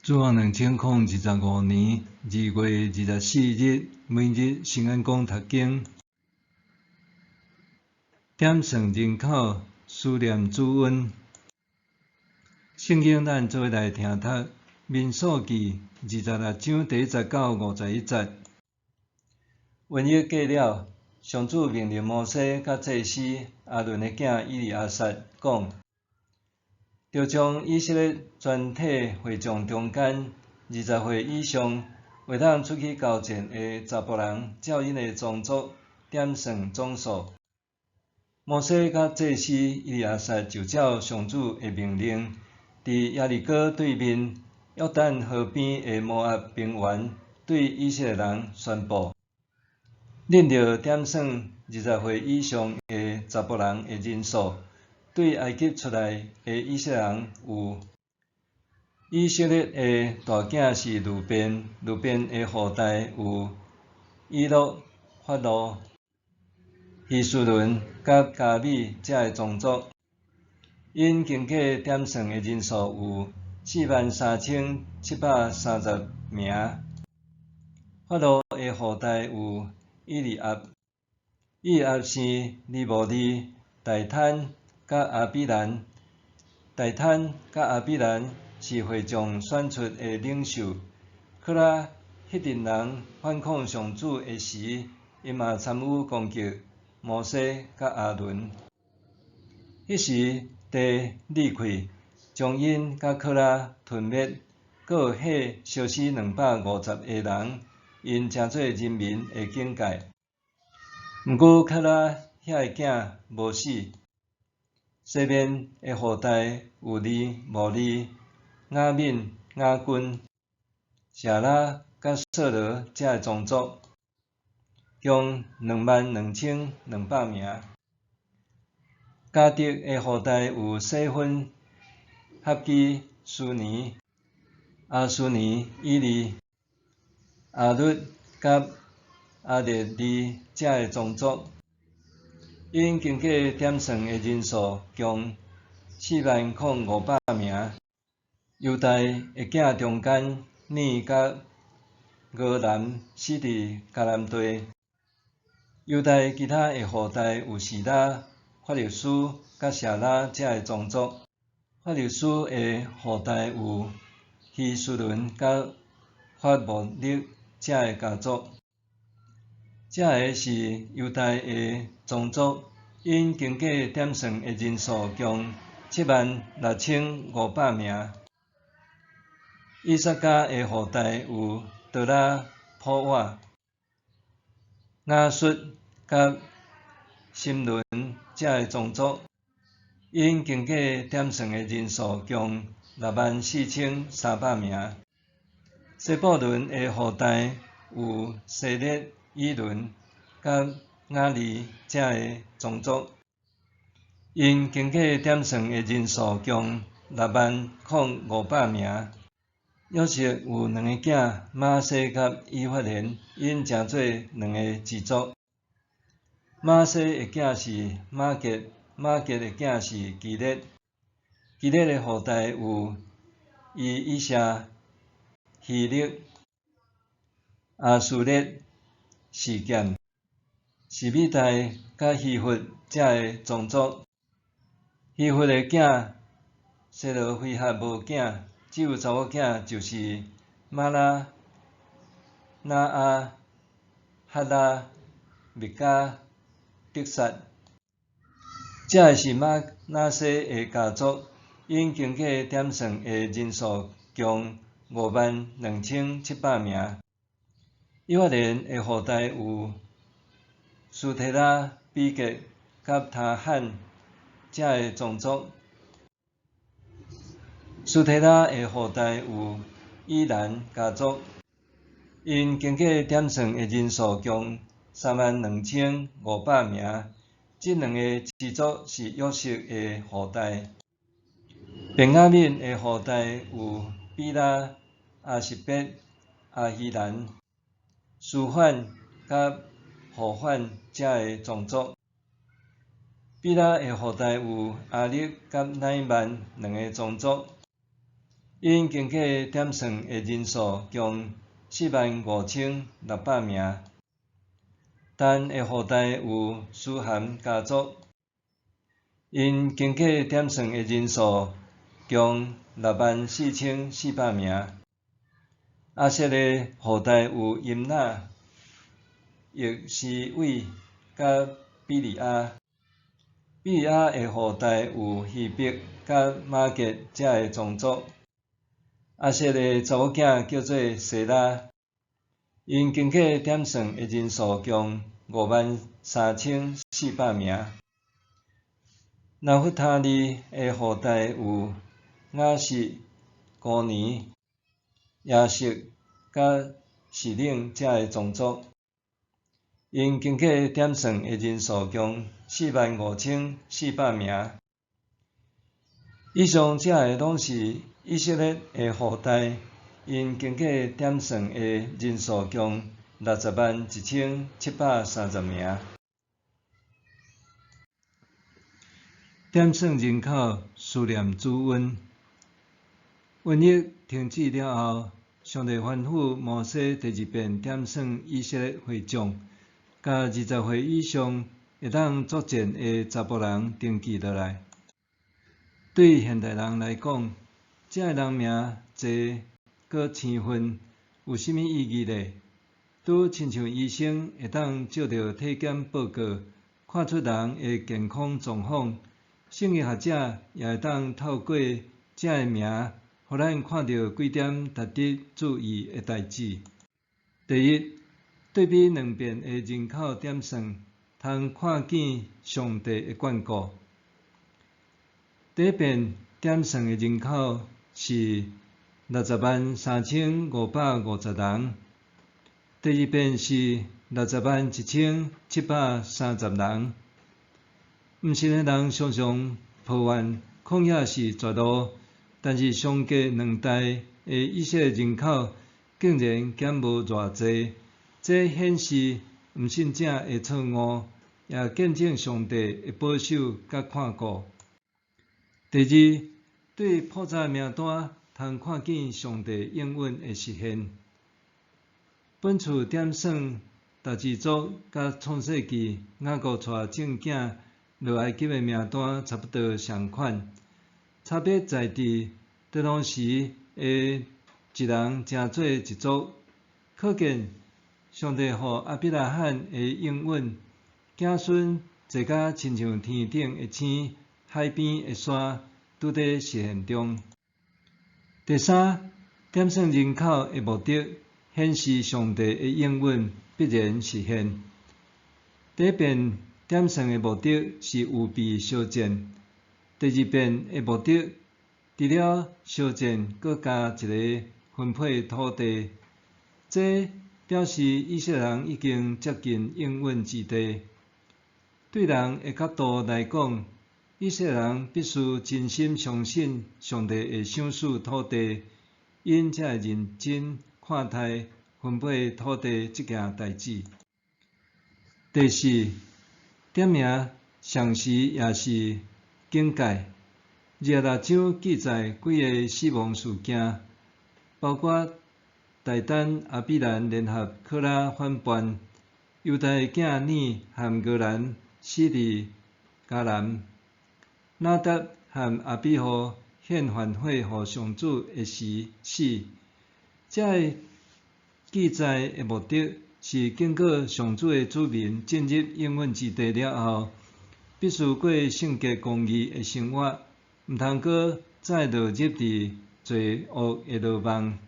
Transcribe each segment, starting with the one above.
自往2025年2月24日，每日圣安宫读经，点算人口，思念主恩。圣经咱做来听读，民数记26章第19、51节。瘟疫过了，上主命令摩西甲祭司阿伦的囝以利亚撒讲：着将以色列全体会众中间20岁以上，会当出去交战的查甫人，照因的宗族点算总数。摩西甲祭司以利亚撒就照上主的命令，伫耶利哥对面约旦河边的摩押平原，对以色列人宣布：恁着点算20岁以上的查甫人的人数。对埃及出来的以色列人有：以色列的大囝是流便，流便的后代有以诺、法罗、希斯伦甲加米这个宗族。因经过点算的人数有43730名。法罗的后代有以利押，以利押是利摩利、大坦甲阿比兰。大坦甲阿比兰是会众选出的领袖。可拉迄阵人反抗上主的时，因嘛参与攻击摩西甲阿伦。迄时地裂开，将因甲可拉吞灭，搁有火烧死250个人，因诚侪人民的境界。毋过可拉遐个囝无死。西面的后代有利、摩利、雅敏、雅君、谢拉甲瑟罗这个宗族，共22200名。迦得的后代有细分、哈基、苏尼、阿苏尼、以利、阿律甲阿列利这个宗族。因经过点算的人数共40500名。犹大的囝中间，尼甲俄兰死伫迦南地。犹大其他的后代有示拉、法流斯甲谢拉这个宗族。法流斯的后代有希斯伦甲法摩勒这个家族。这个是犹大的宗族，因经过点算的人数共76500名。以撒迦的后代有德拉、普瓦、亚述甲心伦这个宗族，因经过点算的人数共64300名。西布伦的后代有西列、以伦甲雅利这个宗族，因经过点算的人数共60500名。约瑟有2个囝，马西甲以法莲，因诚做2个支族。马西的囝是马结，马结的囝是基列，基列的后代有以夏、希勒、阿苏列、示剑、示米代甲希弗这个宗族。希弗的囝谢罗菲哈无囝。只有查某囝，就是马拉、拿阿、哈拉、密加、得撒。这个是马拿西的家族，因经过点算的人数共52700名。以法莲的后代有苏提拉、比格甲他罕这个宗族。苏提拉的后代有以兰家族，因经过点算的人数共32500名。这2个支族是约瑟的后代。便雅悯的后代有比拉、阿什别、阿希兰、舒范甲胡范这个宗族。比拉的后代有阿力甲乃曼2个宗族。因经过点算的人数共45600名，但的后代有书含家族，因经过点算的人数共64400名。阿瑟的后代有임나、约西韦甲比利亚。比利亚的后代有希伯甲马吉这个宗族。阿瑟的查某囝叫做谢拉，因经过点算的人数共53400名。拿弗他利的后代有雅什、古尼、亚瑟甲士冷这个宗族，因经过点算的人数共45400名。以上这个拢是以色列的后代，因经过点算的人数共601730名。点算人口思念主恩。瘟疫停止了后，上帝吩咐摩西第二遍点算以色列会众，甲20岁以上会当作战的查甫人登记落来。对现代人来讲，这个人名侪搁青分，有甚物意义呢？拄亲像医生会当照着体检报告看出人的健康状况，圣经学者也会当透过这个名，互咱看到几点值得注意的代志。第一，对比两遍的人口点算，通看见上帝的眷顾。第一遍点算的人口是603550人，第二遍是601730人。毋信的人常常抱怨旷野是绝路，但是相隔两代的以色列人口竟然减无偌济，这显示毋信者的错误，也见证上帝的保守甲看顾。第二，对复杂名单，通看见上帝应允的实现。本次点算大支族甲创世纪雅各带正囝落埃及的名单差不多相款，差别在伫在当时的一人成做一族，可见上帝予亚伯拉罕的应允，子孙坐甲亲像天顶的星、海边的山，拄在实现中。第三，点算人口的目的，显示上帝的应允必然实现。第一遍点算的目的是预备烧战，第二遍的目的除了烧战，搁加一个分配土地，这表示以色列人已经接近应允之地。对人的角度来讲，以色列人必须真心相信上帝会赏赐土地，因才会认真看待分配土地这件代志。第四，点名常时也是警戒。26章记载几个死亡事件，包括大丹、亚比兰联合科拉反叛，犹大的囝念和俄兰死伫迦南，拿答和阿比户献燔火予上主的时死。这记载的目的是经过上主的子民进入应允之地了后，必须过圣洁公义的生活，毋通阁再落入伫罪恶的路网。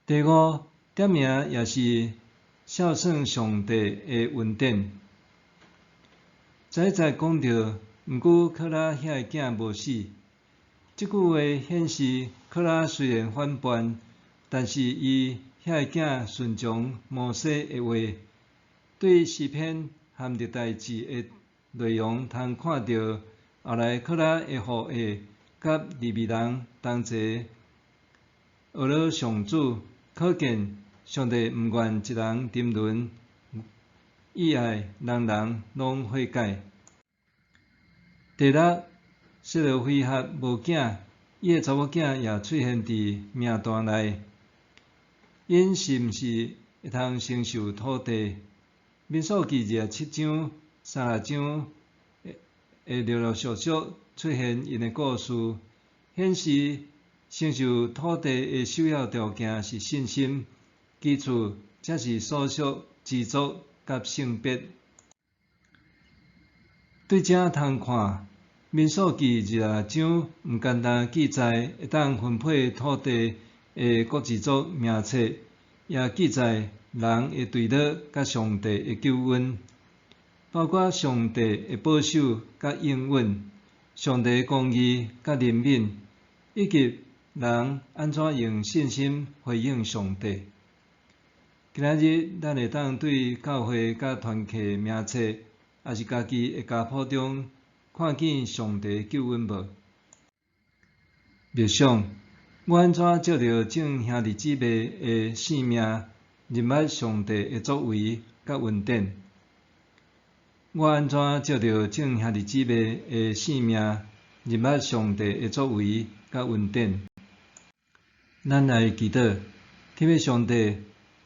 第五，点名也是孝顺上帝的恩典。再讲到，毋过科拉遐个囝无死，这句话显示科拉虽然反叛，但是伊遐个囝顺从摩西的话。对诗篇和历代志的内容，通看到后来科拉的后裔甲利未人同齐学了上主，可见上帝毋愿一人沉沦，伊爱人人拢悔改。第六，色罗非合无囝，伊个查某囝也出现伫命单内，因是毋是会通承受土地？民数记27章、36章会陆陆续续出现因的故事，显示承受土地的首要条件是信心，其次才是所属支族甲性别。对这通看，民数记26章毋简单记载会当分配土地的各支族名册，也记载人的对立甲上帝的救恩，包括上帝的保守甲应允，上帝的公义甲怜悯，以及人安怎用信心回应上帝。今仔日，咱会当对教会甲团契名册，也是家己的家谱中，看见上帝的救恩无？默想，我安怎借着众兄弟姊妹的性命，认捌上帝的作为甲恩典？我安怎借着众兄弟姊妹的性命，认捌上帝的作为甲恩典？咱来祈祷，天父上帝，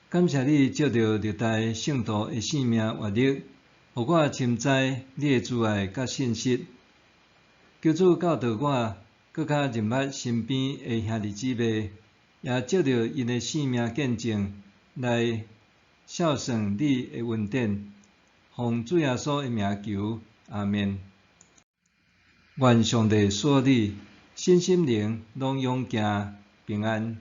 感谢你借着历代圣徒的性命活力，互我深知你的慈爱甲信息。求主教导我，更较认捌身边的兄弟姊妹，也借着因的性命见证来孝顺你的恩典。奉主耶稣的名求，阿们。愿上帝赐你身心灵拢永行平安。